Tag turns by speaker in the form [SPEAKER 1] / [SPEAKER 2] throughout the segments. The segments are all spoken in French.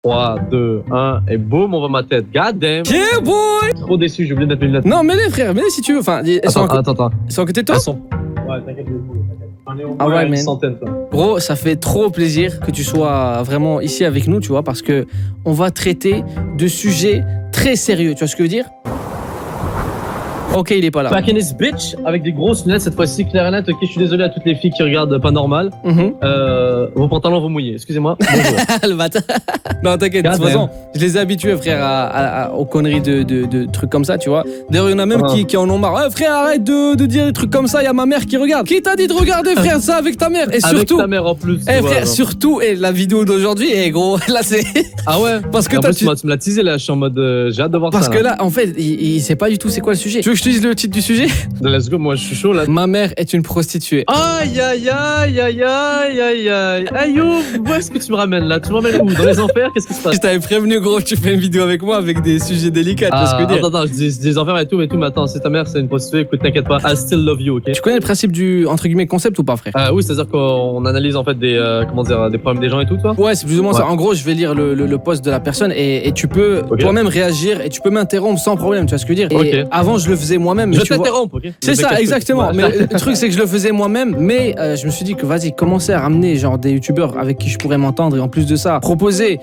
[SPEAKER 1] 3, 2, 1, et boum, on voit ma tête. God damn.
[SPEAKER 2] Yeah, boy!
[SPEAKER 1] Trop déçu, j'ai oublié de mettre mes lunettes.
[SPEAKER 2] Non, mets-les, frère, mets-les si tu veux. Enfin, elles sont
[SPEAKER 1] Attends.
[SPEAKER 2] Elles sont à côté de toi?
[SPEAKER 1] Elles sont. Ouais, t'inquiète, j'en ai au
[SPEAKER 2] Ah
[SPEAKER 1] moins
[SPEAKER 2] ouais,
[SPEAKER 1] une
[SPEAKER 2] man.
[SPEAKER 1] centaine. Ça.
[SPEAKER 2] Gros, ça fait trop plaisir que tu sois vraiment ici avec nous, tu vois, parce que on va traiter de sujets très sérieux. Tu vois ce que je veux dire? Ok, il est pas là.
[SPEAKER 1] Back in this bitch, avec des grosses lunettes, cette fois-ci clair et net. Ok, je suis désolé à toutes les filles qui regardent pas normal. Vos pantalons vont mouiller, excusez-moi. Bonjour.
[SPEAKER 2] Le bâtard. Non, t'inquiète, de toute façon, je les ai habitués, frère, aux conneries de trucs comme ça, tu vois. D'ailleurs, il y en a même qui en ont marre. Eh, frère, arrête de dire des trucs comme ça, il y a ma mère qui regarde. Qui t'a dit de regarder, frère, ça avec ta mère? Et surtout.
[SPEAKER 1] Avec ta mère en plus.
[SPEAKER 2] Eh, frère, surtout, la vidéo d'aujourd'hui, gros, là, c'est.
[SPEAKER 1] Ah ouais?
[SPEAKER 2] Parce que
[SPEAKER 1] toi, tu me l'as teasé, là, je suis en mode. J'ai hâte de voir ça.
[SPEAKER 2] Parce que là, en fait, il sait pas du tout c'est quoi le sujet. Tu veux que je te dise le titre du sujet?
[SPEAKER 1] Let's go, moi, je suis chaud, là.
[SPEAKER 2] Ma mère est une prostituée.
[SPEAKER 1] Aïe, aïe, aïe, aïe, aïe, aïe, aïe. Aïe, où est-ce que tu me ramènes, là? Tu me ramènes où? Dans les enfers? Qu'est-ce qui se passe?
[SPEAKER 2] Je t'avais prévenu, gros, tu fais une vidéo avec moi avec des sujets délicats, tu vois ce que je veux dire.
[SPEAKER 1] Attends, je dis des enfers et tout, mais attends, si ta mère, c'est une prostituée, écoute, t'inquiète pas. I still love you, ok?
[SPEAKER 2] Tu connais le principe du, entre guillemets, concept ou pas, frère?
[SPEAKER 1] Oui, c'est-à-dire qu'on analyse, en fait, des problèmes des gens et tout, toi?
[SPEAKER 2] Ouais, c'est plus ou moins ça. En gros, je vais lire le post de la personne et tu peux toi-même réagir et tu peux m'interrompre sans problème, tu vois ce que je veux dire. Et avant, je le faisais moi-même.
[SPEAKER 1] Je t'interromps, ok?
[SPEAKER 2] C'est ça, exactement. Mais le truc, c'est que je le faisais moi-même, mais je me suis dit que vas-y, commencer à ramener genre des youtubeurs avec qui je pourrais m'entendre et en plus de ça, proposer,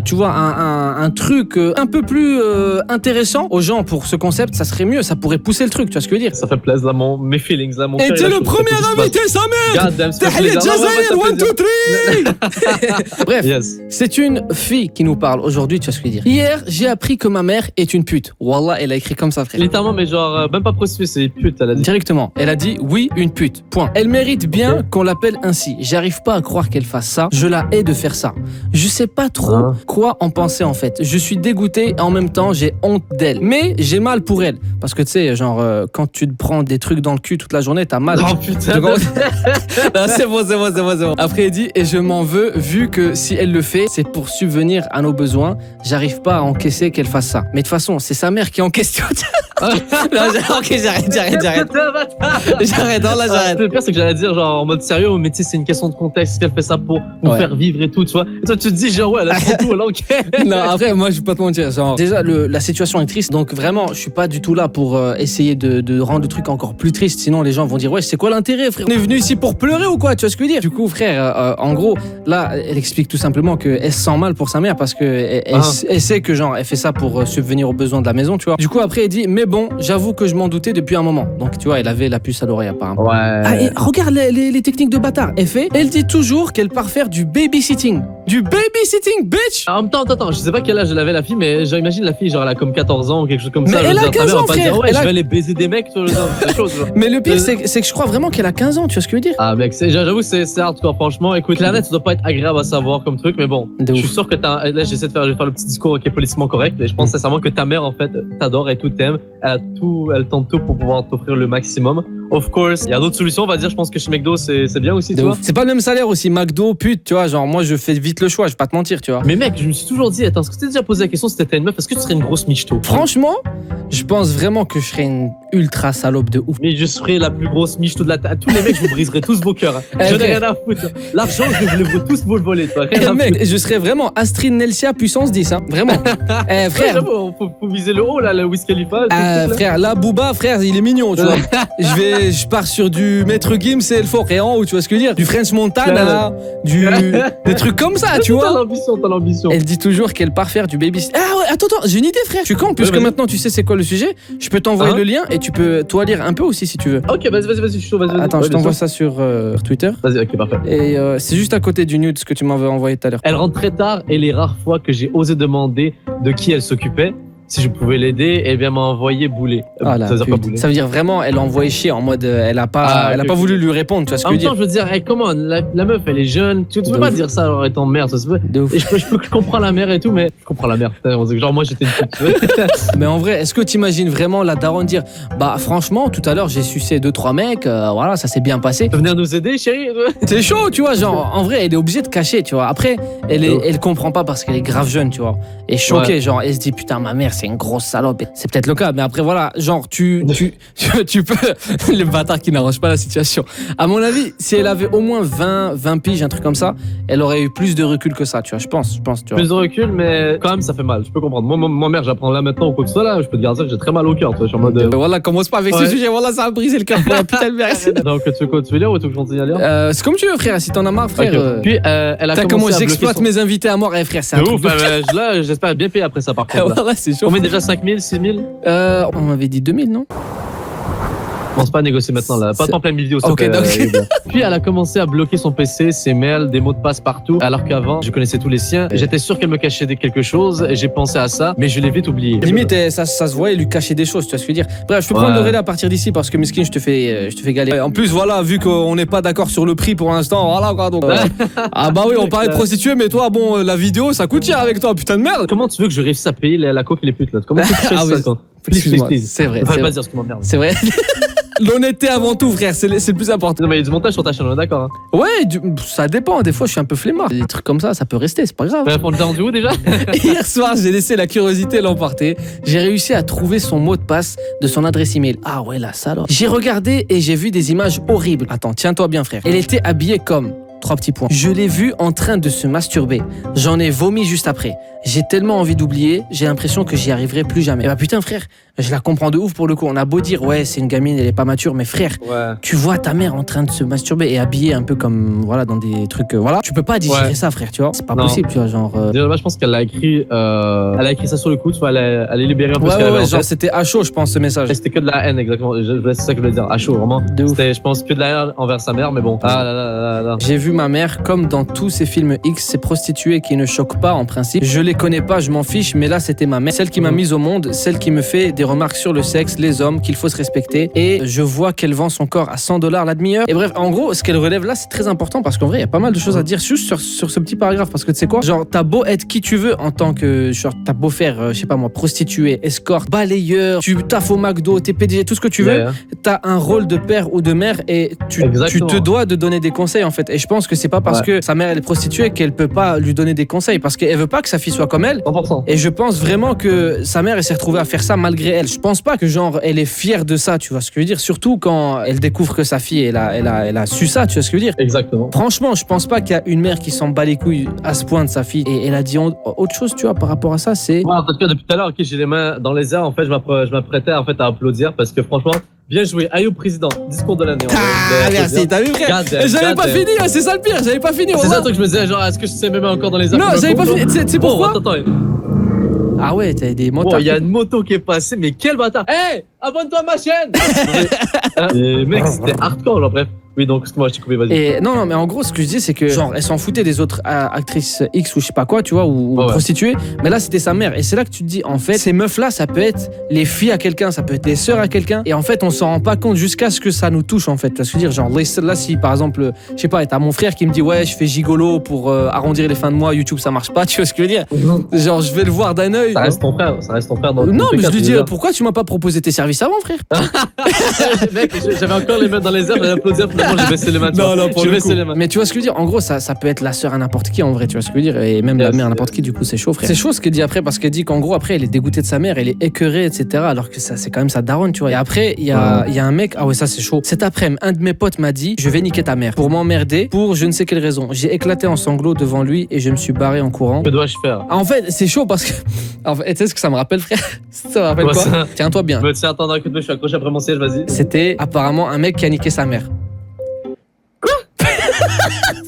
[SPEAKER 2] tu vois, un truc un peu plus intéressant aux gens pour ce concept, ça serait mieux, ça pourrait pousser le truc, tu vois ce que je veux dire.
[SPEAKER 1] Ça fait plaisir, là, mes feelings, là, mon
[SPEAKER 2] Et t'es le premier invité, Samer! Tahiyat Jazair, 1, 2, 3! Bref, c'est une fille qui nous parle aujourd'hui, tu vois ce que je veux dire. Hier, j'ai appris que ma mère est une pute. Wallah, elle a écrit comme ça, frère.
[SPEAKER 1] Littéralement, mais genre, même pas prostituée, c'est pute, elle a dit.
[SPEAKER 2] Directement. Elle a dit oui, une pute. Point. Elle mérite bien qu'on l'appelle ainsi. J'arrive pas à croire qu'elle fasse ça. Je la hais de faire ça. Je sais pas trop quoi en penser en fait. Je suis dégoûté et en même temps j'ai honte d'elle. Mais j'ai mal pour elle. Parce que tu sais, genre, quand tu te prends des trucs dans le cul toute la journée, t'as mal.
[SPEAKER 1] Oh putain.
[SPEAKER 2] Non, c'est bon. Après, elle dit, et je m'en veux vu que si elle le fait, c'est pour subvenir à nos besoins. J'arrive pas à encaisser qu'elle fasse ça. Mais de toute façon, c'est sa mère qui est en question. Non, ok, j'arrête. J'arrête, non, là, j'arrête.
[SPEAKER 1] Le pire, c'est que j'allais dire, genre, en mode sérieux, mais tu sais, c'est une question de contexte, qu'elle fait ça pour nous faire vivre et tout, tu vois. Et toi, tu te dis, genre, ouais, elle a trop tout, elle enquête.
[SPEAKER 2] Non, après, moi, je vais pas te mentir. Genre, déjà, la situation est triste, donc vraiment, je suis pas du tout là pour essayer de rendre le truc encore plus triste. Sinon, les gens vont dire, ouais, c'est quoi l'intérêt, frère? On est venu ici pour pleurer ou quoi? Tu vois ce que je veux dire? Du coup, frère, en gros, là, elle explique tout simplement qu'elle se sent mal pour sa mère parce que elle sait que, genre, elle fait ça pour subvenir aux besoins de la maison, tu vois. Du coup, après, elle dit, mais bon, j'avoue que je m'en doutais depuis un moment. Donc, tu vois, elle avait la puce à l'oreille, apparemment.
[SPEAKER 1] Ouais.
[SPEAKER 2] Ah, et regarde les techniques de bâtard. Elle dit toujours qu'elle part faire du babysitting. Du babysitting, bitch!
[SPEAKER 1] En même temps, attends, je sais pas quel âge elle avait la fille, mais j'imagine la fille, genre, elle a comme 14 ans ou quelque chose comme ça.
[SPEAKER 2] Mais elle a 15 ans, frère!
[SPEAKER 1] Je vais aller baiser des mecs, tu vois, des choses, genre.
[SPEAKER 2] Mais le pire, c'est que je crois vraiment qu'elle a 15 ans, tu vois ce que je veux dire?
[SPEAKER 1] Ah, mec, j'avoue, c'est hardcore, franchement. Écoute, la net, ça doit pas être agréable à savoir comme truc, mais bon. Je suis sûr que là, je vais faire le petit discours qui est politiquement correct, et je pense sincèrement que ta mère, en fait, t'adore et tout t'aime. Elle tente tout pour pouvoir t'offrir le maximum. Of course, il y a d'autres solutions, on va dire. Je pense que chez McDo, c'est bien aussi, tu vois.
[SPEAKER 2] C'est pas le même salaire aussi. McDo, pute, tu vois. Genre, moi, je fais vite le choix, je vais pas te mentir, tu vois.
[SPEAKER 1] Mais mec, je me suis toujours dit, attends, est-ce que tu t'es déjà posé la question si t'étais une meuf, est-ce que tu serais une grosse michto?
[SPEAKER 2] Franchement, je pense vraiment que je serais une ultra salope de ouf.
[SPEAKER 1] Mais je serais la plus grosse michto de la terre. Tous les mecs, je vous briserais tous vos cœurs. Je n'ai rien à foutre. L'argent, je voulais tous vous le voler, toi.
[SPEAKER 2] Mec, je serais vraiment Astrid Nelsia puissance 10, hein. Vraiment. Frère.
[SPEAKER 1] Faut viser le haut, là, le Wiz Khalifa.
[SPEAKER 2] Frère, là, Booba, frère, il est mignon, tu vois. Je pars sur du Maître Gims et El Fort et en haut, tu vois ce que je veux dire? Du French Montana, des trucs comme ça, tu vois.
[SPEAKER 1] T'as l'ambition.
[SPEAKER 2] Elle dit toujours qu'elle part faire du baby. Ah ouais, attends, j'ai une idée, frère. Je suis con, puisque maintenant tu sais c'est quoi le sujet. Je peux t'envoyer le lien et tu peux toi lire un peu aussi si tu veux.
[SPEAKER 1] Ok, vas-y, je suis chaud, vas-y.
[SPEAKER 2] Attends, je t'envoie ça sur Twitter.
[SPEAKER 1] Vas-y, ok, parfait.
[SPEAKER 2] Et c'est juste à côté du nude ce que tu m'avais envoyé tout à l'heure.
[SPEAKER 1] Elle rentre très tard et les rares fois que j'ai osé demander de qui elle s'occupait, si je pouvais l'aider, eh bien m'a envoyé bouler.
[SPEAKER 2] Ça veut dire pas bouler. Ça veut dire vraiment elle a envoyé chier en mode elle a pas voulu lui répondre, tu vois ce que je veux dire.
[SPEAKER 1] En même temps, je veux dire, come on, la meuf elle est jeune, tu peux pas dire ça en étant mère, ça se peut. Et je comprends la mère et tout, mais je comprends la mère. Genre moi j'étais une petite.
[SPEAKER 2] Mais en vrai, est-ce que t'imagines vraiment la daronne dire bah franchement tout à l'heure j'ai sucé 2-3 mecs, voilà ça s'est bien passé.
[SPEAKER 1] Venir nous aider chérie.
[SPEAKER 2] C'est chaud, tu vois, genre en vrai elle est obligée de cacher, tu vois. Après elle comprend pas parce qu'elle est grave jeune, tu vois. Et choquée, genre elle se dit putain ma mère c'est une grosse salope. C'est peut-être le cas, mais après, voilà, genre, tu peux. Le bâtard qui n'arrange pas la situation. À mon avis, si elle avait au moins 20 piges, un truc comme ça, elle aurait eu plus de recul que ça, tu vois, je pense, tu vois.
[SPEAKER 1] Plus de recul, mais quand même, ça fait mal. Je peux comprendre. Moi, ma mère, j'apprends là maintenant ou quoi que ce soit là, je peux te dire ça que j'ai très mal au cœur, tu vois. Je suis en mode.
[SPEAKER 2] Voilà, commence pas avec ce sujet, voilà, ça a brisé le cœur pour la putain de merde.
[SPEAKER 1] Donc, tu veux lire ou tu veux que je continue à lire
[SPEAKER 2] C'est comme tu veux, frère, si t'en as marre, frère.
[SPEAKER 1] Okay. Puis, elle a
[SPEAKER 2] t'as comment j'exploite mes invités à mort, frère, c'est un truc de...
[SPEAKER 1] Là, j'espère bien payer après ça, par contre.
[SPEAKER 2] Voilà, c'est chaud.
[SPEAKER 1] On met déjà 5000, 6000
[SPEAKER 2] On m'avait dit 2000, non?
[SPEAKER 1] Je pense pas à négocier maintenant là, pas en pleine vidéo.
[SPEAKER 2] Ok, donc.
[SPEAKER 1] Puis elle a commencé à bloquer son PC, ses mails, des mots de passe partout. Alors qu'avant, je connaissais tous les siens. J'étais sûr qu'elle me cachait quelque chose. Et j'ai pensé à ça, mais je l'ai vite oublié.
[SPEAKER 2] Limite, ça se voit, elle lui cachait des choses, tu vois ce que je veux dire. Bref, je peux prendre le relais à partir d'ici parce que Miskin, je te fais galérer. En plus, voilà, vu qu'on n'est pas d'accord sur le prix pour l'instant, voilà quoi. Donc, ah bah oui, on parlait de prostituée, mais toi, bon, la vidéo, ça coûte cher avec toi, putain de merde.
[SPEAKER 1] Comment tu veux que je réussisse à payer la coque et les putes là? Comment tu fais ça quoi? Please.
[SPEAKER 2] C'est vrai.
[SPEAKER 1] Faut pas dire ce qui m'emmerde.
[SPEAKER 2] C'est vrai. L'honnêteté avant tout, frère, c'est le plus important.
[SPEAKER 1] Non, mais il y a du montage sur ta chaîne, on est d'accord. Hein.
[SPEAKER 2] Ouais, ça dépend. Des fois, je suis un peu flemmard. Des trucs comme ça peut rester, c'est pas grave.
[SPEAKER 1] On t'a rendu où déjà?
[SPEAKER 2] Hier soir, j'ai laissé la curiosité l'emporter. J'ai réussi à trouver son mot de passe de son adresse email. Ah ouais, la salope. J'ai regardé et j'ai vu des images horribles. Attends, tiens-toi bien, frère. Elle était habillée comme... 3 petits points. Je l'ai vue en train de se masturber. J'en ai vomi juste après. J'ai tellement envie d'oublier, j'ai l'impression que j'y arriverai plus jamais. Et bah putain frère, je la comprends de ouf pour le coup. On a beau dire ouais c'est une gamine, elle est pas mature, mais frère, tu vois ta mère en train de se masturber et habillée un peu comme voilà dans des trucs voilà. Tu peux pas digérer ça frère, tu vois. C'est pas possible, tu vois genre.
[SPEAKER 1] Déjà, je pense qu'elle a écrit ça sur le coup, tu vois, elle est libérée un peu.
[SPEAKER 2] Ouais, genre c'était à chaud je pense ce message.
[SPEAKER 1] C'était que de la haine exactement. C'est ça que je voulais dire, à chaud vraiment. C'était je pense que de la haine envers sa mère, mais bon.
[SPEAKER 2] J'ai vu ma mère comme dans tous ces films X, ces prostituées qui ne choquent pas en principe. Je les connais pas, je m'en fiche, mais là c'était ma mère, celle qui m'a mise au monde, celle qui me fait des remarques sur le sexe, les hommes, qu'il faut se respecter. Et je vois qu'elle vend son corps à $100 la demi-heure. Et bref, en gros, ce qu'elle relève là, c'est très important parce qu'en vrai, il y a pas mal de choses à dire juste sur ce petit paragraphe. Parce que tu sais quoi, genre t'as beau être qui tu veux en tant que, genre t'as beau faire, je sais pas moi, prostituée, escorte, balayeur, tu taffes au McDo, t'es PDG, tout ce que tu veux, t'as un rôle de père ou de mère et tu te dois de donner des conseils en fait. Et je pense que c'est pas parce que sa mère elle est prostituée qu'elle peut pas lui donner des conseils parce qu'elle veut pas que sa fille soit comme elle.
[SPEAKER 1] 100%.
[SPEAKER 2] Et je pense vraiment que sa mère elle s'est retrouvée à faire ça malgré elle. Je pense pas que genre elle est fière de ça, tu vois ce que je veux dire, surtout quand elle découvre que sa fille elle a su ça, tu vois ce que je veux dire.
[SPEAKER 1] Exactement.
[SPEAKER 2] Franchement, je pense pas qu'il y a une mère qui s'en bat les couilles à ce point de sa fille et elle a dit autre chose, tu vois, par rapport à ça, c'est
[SPEAKER 1] en tout cas depuis tout à l'heure, OK, j'ai les mains dans les airs, en fait, je m'apprêtais en fait à applaudir parce que franchement bien joué, Ayoub président, discours de l'année.
[SPEAKER 2] Merci, t'as vu frère. J'avais pas fini, c'est ça le pire, j'avais pas fini.
[SPEAKER 1] C'est ça le truc, je me disais genre est-ce que je sais même encore dans les airs.
[SPEAKER 2] Non, j'avais pas fini, c'est pourquoi.
[SPEAKER 1] Attends.
[SPEAKER 2] Ah ouais, t'as des motos.
[SPEAKER 1] Il y a une moto qui est passée, mais quel bâtard. Hey, abonne-toi à ma chaîne. Et mec, c'était hardcore, genre bref. Oui, donc excuse-moi, je t'ai coupé, vas-y.
[SPEAKER 2] Et non, mais en gros, ce que je dis, c'est que genre, elle s'en foutait des autres actrices X ou je sais pas quoi, tu vois, ou prostituées. Mais là, c'était sa mère. Et c'est là que tu te dis, en fait, ces meufs-là, ça peut être les filles à quelqu'un, ça peut être les sœurs à quelqu'un. Et en fait, on s'en rend pas compte jusqu'à ce que ça nous touche, en fait. Tu vois ce que je veux dire, genre, là, si par exemple, je sais pas, t'as mon frère qui me dit, ouais, je fais gigolo pour arrondir les fins de mois, YouTube, ça marche pas, tu vois ce que je veux dire. Genre, je vais le voir d'un œil.
[SPEAKER 1] Ça reste ton frère dans
[SPEAKER 2] non, mais je lui dis, pourquoi tu m'as pas proposé tes services avant, frère?
[SPEAKER 1] Mec, j'avais encore les mains dans les airs, j'allais applaudir, finalement, j'ai baissé les mains.
[SPEAKER 2] Non, pour le coup. Mais tu vois ce que je veux dire, en gros, ça peut être la sœur à n'importe qui en vrai, tu vois ce que je veux dire, et même la mère à n'importe qui, du coup, c'est chaud, frère. C'est chaud ce qu'elle dit après, parce qu'elle dit qu'en gros, après, elle est dégoûtée de sa mère, elle est écœurée, etc., alors que ça, c'est quand même sa daronne, tu vois. Et après, il y a un mec, ah ouais, ça c'est chaud. Cet après-midi, un de mes potes m'a dit, je vais niquer ta mère, pour m'emmerder, pour je ne sais quelle raison. J'ai éclaté en sanglots devant lui et je me suis barré en courant.
[SPEAKER 1] Que dois-je faire?
[SPEAKER 2] En fait, c'est chaud parce que, en fait, tu sais ce que ça me rappelle, frère? Ça me rappelle quoi? Tiens-toi bien.
[SPEAKER 1] Attends, écoute-moi, je suis accroché après mon siège, vas-y.
[SPEAKER 2] C'était apparemment un mec qui a niqué sa mère.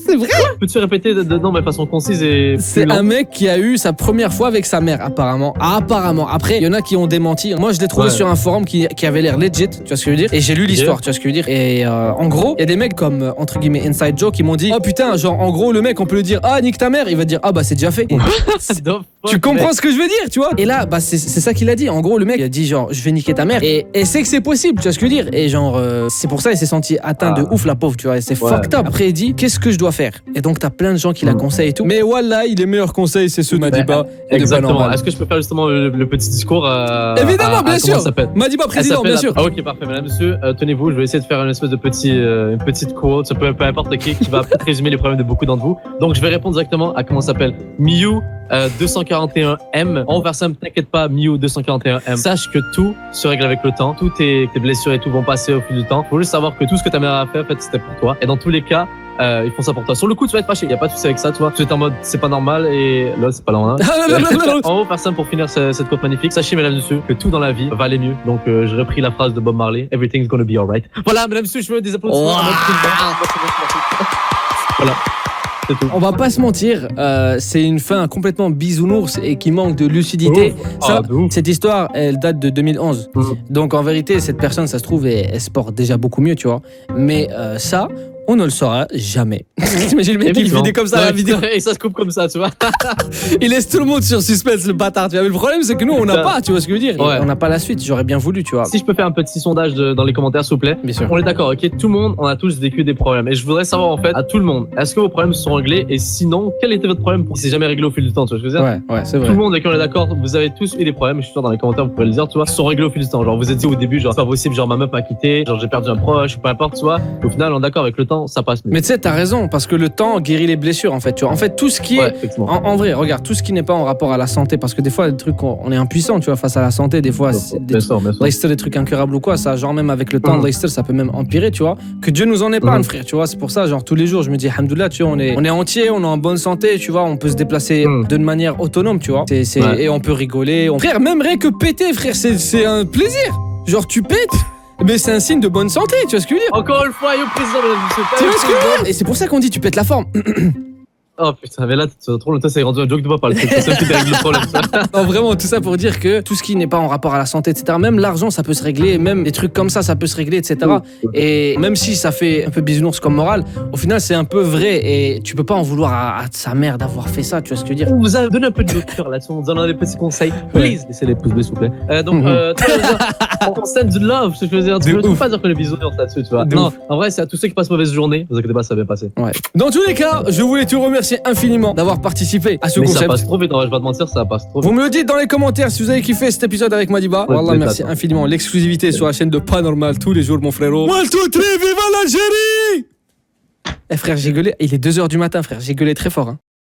[SPEAKER 2] C'est vrai?
[SPEAKER 1] Peux-tu répéter de façon concise et
[SPEAKER 2] c'est un mec qui a eu sa première fois avec sa mère, apparemment. Après, il y en a qui ont démenti. Moi, je l'ai trouvé sur un forum qui avait l'air legit, tu vois ce que je veux dire. Et j'ai lu l'histoire, tu vois ce que je veux dire. Et en gros, il y a des mecs comme, entre guillemets, Inside Joe qui m'ont dit, oh putain, genre, en gros, le mec, on peut lui dire, ah, nique ta mère. Il va dire, ah, bah, c'est déjà fait. Tu comprends ce que je veux dire, tu vois? Et là, bah, c'est ça qu'il a dit. En gros, le mec, il a dit, genre, je vais niquer ta mère. Et c'est que c'est possible, tu vois ce que je veux dire. Et genre, c'est pour ça, il s'est senti atteint de ouf, la pauvre, tu vois. Et c'est fucked up. Après, il dit, qu'est-ce que je dois faire? commentaires. Et donc, t'as plein de gens qui la conseillent et tout. Mais voilà, les meilleurs conseils, c'est ceux de Madiba.
[SPEAKER 1] Exactement. Est-ce que je peux faire justement le petit discours
[SPEAKER 2] Évidemment, bien sûr. Madiba président, bien sûr.
[SPEAKER 1] Ah, ok, parfait. Mesdames, messieurs, tenez-vous, je vais essayer de faire une espèce de une petite quote, peu importe qui va peut-être résumer les problèmes de beaucoup d'entre vous. Donc, je vais répondre directement à comment s'appelle Miu 241M. En versant, t'inquiète pas, Miu 241M. Sache que tout se règle avec le temps. Toutes tes blessures et tout vont passer au fil du temps. Faut juste savoir que tout ce que ta mère a fait, en fait, c'était pour toi. Et dans tous les cas, ils font ça pour toi. Sur le coup, tu vas être fâché. Il y a pas de souci avec ça, tu vois. Tu es en mode, c'est pas normal et là, c'est pas normal. En haut, personne pour finir cette quote magnifique. Sachez, mesdames et messieurs, que tout dans la vie va aller mieux. Donc, j'ai repris la phrase de Bob Marley. Everything's gonna be alright. Voilà, mesdames et messieurs, je veux des applaudissements. Voilà.
[SPEAKER 2] On va pas se mentir, c'est une fin complètement bisounours et qui manque de lucidité. Cette histoire, elle date de 2011. Donc en vérité, cette personne, ça se trouve, elle se porte déjà beaucoup mieux, tu vois. Mais ça, on ne le saura jamais. T'imagines le mec qui vidéo comme ça la vidéo.
[SPEAKER 1] Et ça se coupe comme ça, tu vois.
[SPEAKER 2] Il laisse tout le monde sur suspense, le bâtard. Tu vois. Mais le problème, c'est que nous, on n'a pas, tu vois ce que je veux dire.
[SPEAKER 1] Ouais.
[SPEAKER 2] On n'a pas la suite, j'aurais bien voulu, tu vois.
[SPEAKER 1] Si je peux faire un petit sondage dans les commentaires, s'il vous plaît.
[SPEAKER 2] Bien sûr.
[SPEAKER 1] On est d'accord, ok. Tout le monde, on a tous vécu des problèmes. Et je voudrais savoir, en fait, à tout le monde, est-ce que vos problèmes se sont réglés? Et sinon, quel était votre problème pour s'est jamais réglé au fil du temps, tu vois ce que je veux dire?
[SPEAKER 2] Ouais, c'est vrai.
[SPEAKER 1] Tout le monde, avec qui on est d'accord, vous avez tous eu des problèmes. Je suis sûr, dans les commentaires, vous pourrez le dire, tu vois, qui sont réglés au fil du temps. Genre, vous êtes dit au début, genre, c'est pas possible, genre, ma meuf m'a quitté, genre, j'ai perdu un proche, peu importe, tu vois. Au final, on est d'accord, avec le temps, ça passe mieux.
[SPEAKER 2] Mais tu sais, t'as raison, parce que le temps guérit les blessures, en fait. Tu vois. En fait, tout ce qui est. En vrai, regarde, tout ce qui n'est pas en rapport à la santé, parce que des fois, des trucs, on est impuissant, tu vois, face à la santé, des fois, des trucs incurables ou quoi, ça, genre, même avec le temps, ça peut même empirer, tu vois. Que Dieu nous en épargne, frère, tu vois. C'est pour ça, genre, tous les jours, je me dis, alhamdoulilah, tu vois, on est entier, on est en bonne santé, tu vois, on peut se déplacer d'une manière autonome, tu vois. Et on peut rigoler. Frère, même rien que péter, frère, c'est un plaisir. Genre, tu pètes. Mais c'est un signe de bonne santé, tu vois ce que je veux dire?
[SPEAKER 1] Encore une fois, yo président,
[SPEAKER 2] tu vois ce que je veux dire? Et c'est pour ça qu'on dit tu pètes la forme.
[SPEAKER 1] Oh putain, mais là, trop longtemps, ça est rendu un joke de papa, c'est ça qui règle le problème, ça.
[SPEAKER 2] Non, vraiment, tout ça pour dire que tout ce qui n'est pas en rapport à la santé, etc., même l'argent, ça peut se régler, même des trucs comme ça peut se régler, etc. Et même si ça fait un peu bisounours comme morale, au final, c'est un peu vrai et tu peux pas en vouloir à sa mère d'avoir fait ça, tu vois ce que je veux dire?
[SPEAKER 1] On vous a donné un peu de cœur là-dessus, on vous donne des petits conseils. Please, laissez les pouces bleus, s'il vous plaît. Donc, on send du love, je veux dire, tu peux pas dire que les bisounours là-dessus, tu vois. Non, en vrai, c'est à tous ceux qui passent mauvaise journée, vous inquiétez pas, ça va bien passer.
[SPEAKER 2] Ouais. Dans tous les cas, je voulais te remercier infiniment d'avoir participé à ce concept.
[SPEAKER 1] Ça passe trop vite, je vais pas te mentir, ça passe trop vite.
[SPEAKER 2] Vous me le dites dans les commentaires si vous avez kiffé cet épisode avec Madiba. Wallah, merci infiniment. L'exclusivité sur la chaîne de Panormal tous les jours, mon frérot. 1, 2, 3, viva l'Algérie! Eh frère, j'ai gueulé. Il est 2h du matin, frère. J'ai gueulé très fort. Hein.